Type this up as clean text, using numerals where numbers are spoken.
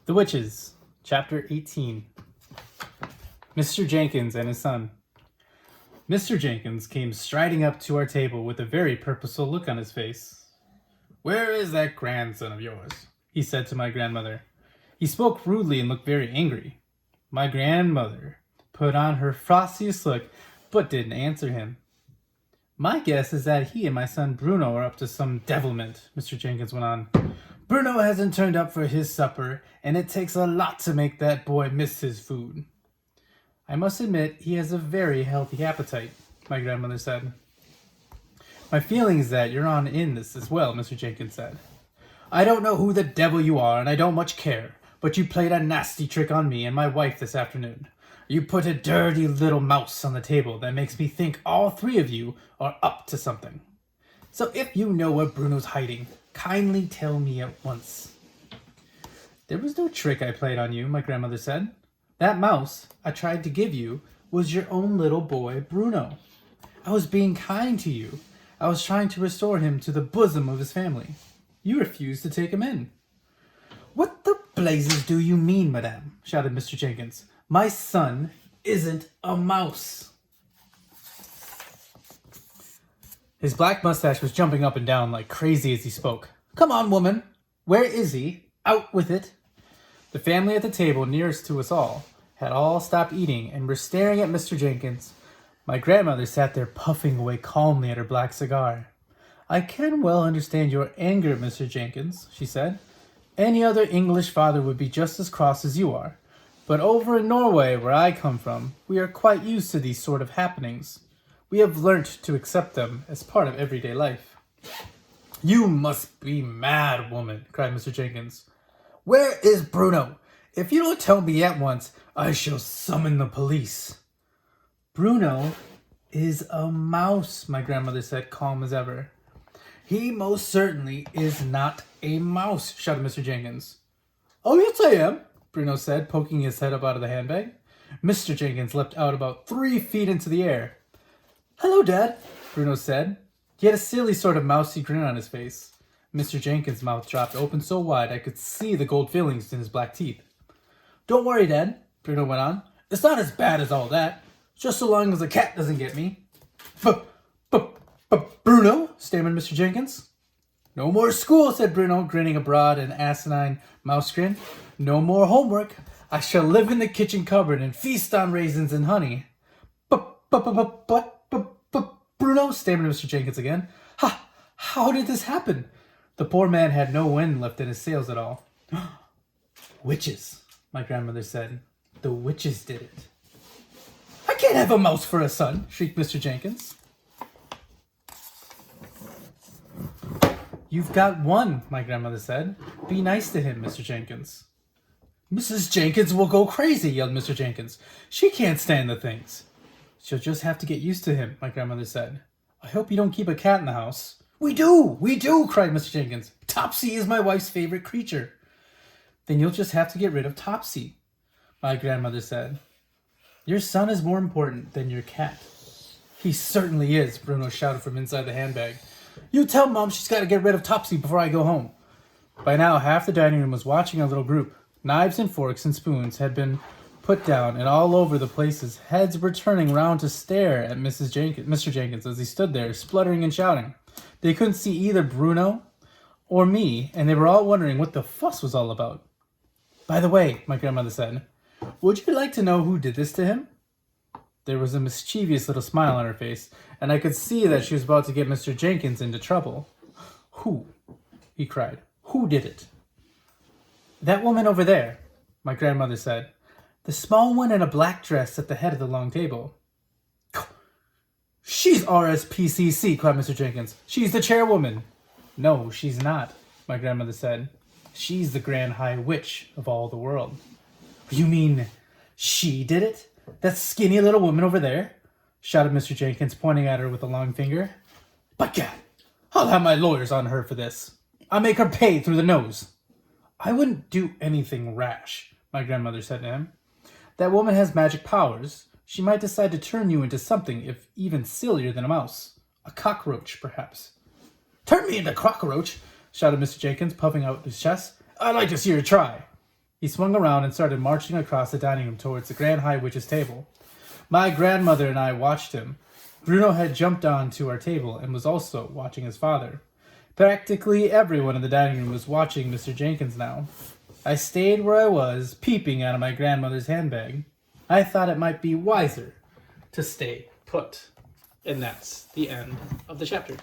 The Witches, Chapter 18. Mr. Jenkins and his son. Mr. Jenkins came striding up to our table with a very purposeful look on his face. "Where is that grandson of yours?" he said to my grandmother. He spoke rudely and looked very angry. My grandmother put on her frostiest look, but didn't answer him. "My guess is that he and my son Bruno are up to some devilment," Mr. Jenkins went on. "Bruno hasn't turned up for his supper, and it takes a lot to make that boy miss his food." "I must admit he has a very healthy appetite," my grandmother said. "My feeling is that you're on in this as well," Mr. Jenkins said. "I don't know who the devil you are, and I don't much care, but you played a nasty trick on me and my wife this afternoon. You put a dirty little mouse on the table that makes me think all three of you are up to something. So if you know where Bruno's hiding, kindly tell me at once." "There was no trick I played on you," my grandmother said. "That mouse I tried to give you was your own little boy, Bruno. I was being kind to you. I was trying to restore him to the bosom of his family. You refused to take him in." "What the blazes do you mean, madame?" shouted Mr. Jenkins. "My son isn't a mouse." His black mustache was jumping up and down like crazy as he spoke. "Come on, woman. Where is he? Out with it." The family at the table nearest to us all had all stopped eating and were staring at Mr. Jenkins. My grandmother sat there puffing away calmly at her black cigar. "I can well understand your anger, Mr. Jenkins," she said. "Any other English father would be just as cross as you are. But over in Norway, where I come from, we are quite used to these sort of happenings. We have learnt to accept them as part of everyday life." "You must be mad, woman," cried Mr. Jenkins. "Where is Bruno? If you don't tell me at once, I shall summon the police." "Bruno is a mouse," my grandmother said, calm as ever. "He most certainly is not a mouse," shouted Mr. Jenkins. "Oh, yes, I am," Bruno said, poking his head up out of the handbag. Mr. Jenkins leapt out about 3 feet into the air. "Hello, Dad," Bruno said. He had a silly sort of mousy grin on his face. Mr. Jenkins' mouth dropped open so wide I could see the gold fillings in his black teeth. "Don't worry, Dad," Bruno went on. "It's not as bad as all that. Just so long as the cat doesn't get me." But Bruno," stammered Mr. Jenkins. "No more school," said Bruno, grinning a broad and asinine mouse grin. "No more homework. I shall live in the kitchen cupboard and feast on raisins and honey." But, Bruno, stammered Mr. Jenkins again. How did this happen?" The poor man had no wind left in his sails at all. "Witches," my grandmother said. "The witches did it." "I can't have a mouse for a son," shrieked Mr. Jenkins. "You've got one," my grandmother said. "Be nice to him, Mr. Jenkins." "Mrs. Jenkins will go crazy," yelled Mr. Jenkins. "She can't stand the things." "She'll just have to get used to him," my grandmother said. "I hope you don't keep a cat in the house." We do, cried Mr. Jenkins. "Topsy is my wife's favorite creature." "Then you'll just have to get rid of Topsy," my grandmother said. "Your son is more important than your cat." "He certainly is," Bruno shouted from inside the handbag. "You tell Mom she's got to get rid of Topsy before I go home." By now, half the dining room was watching our little group. Knives and forks and spoons had been put down, and all over the places, heads were turning round to stare at Mr. Jenkins as he stood there, spluttering and shouting. They couldn't see either Bruno or me, and they were all wondering what the fuss was all about. "By the way," my grandmother said, "would you like to know who did this to him?" There was a mischievous little smile on her face, and I could see that she was about to get Mr. Jenkins into trouble. "Who?" he cried. "Who did it?" "That woman over there," my grandmother said. "The small one in a black dress at the head of the long table." "She's RSPCC," cried Mr. Jenkins. "She's the chairwoman." "No, she's not," my grandmother said. "She's the Grand High Witch of all the world." "You mean she did it? That skinny little woman over there?" shouted Mr. Jenkins, pointing at her with a long finger. "By gad, I'll have my lawyers on her for this. I'll make her pay through the nose." "I wouldn't do anything rash," my grandmother said to him. "That woman has magic powers. She might decide to turn you into something if even sillier than a mouse. A cockroach, perhaps." "Turn me into a cockroach?" shouted Mr. Jenkins, puffing out his chest. "I'd like to see her try." He swung around and started marching across the dining room towards the Grand High Witch's table. My grandmother and I watched him. Bruno had jumped on to our table and was also watching his father. Practically everyone in the dining room was watching Mr. Jenkins now. I stayed where I was, peeping out of my grandmother's handbag. I thought it might be wiser to stay put. And that's the end of the chapter.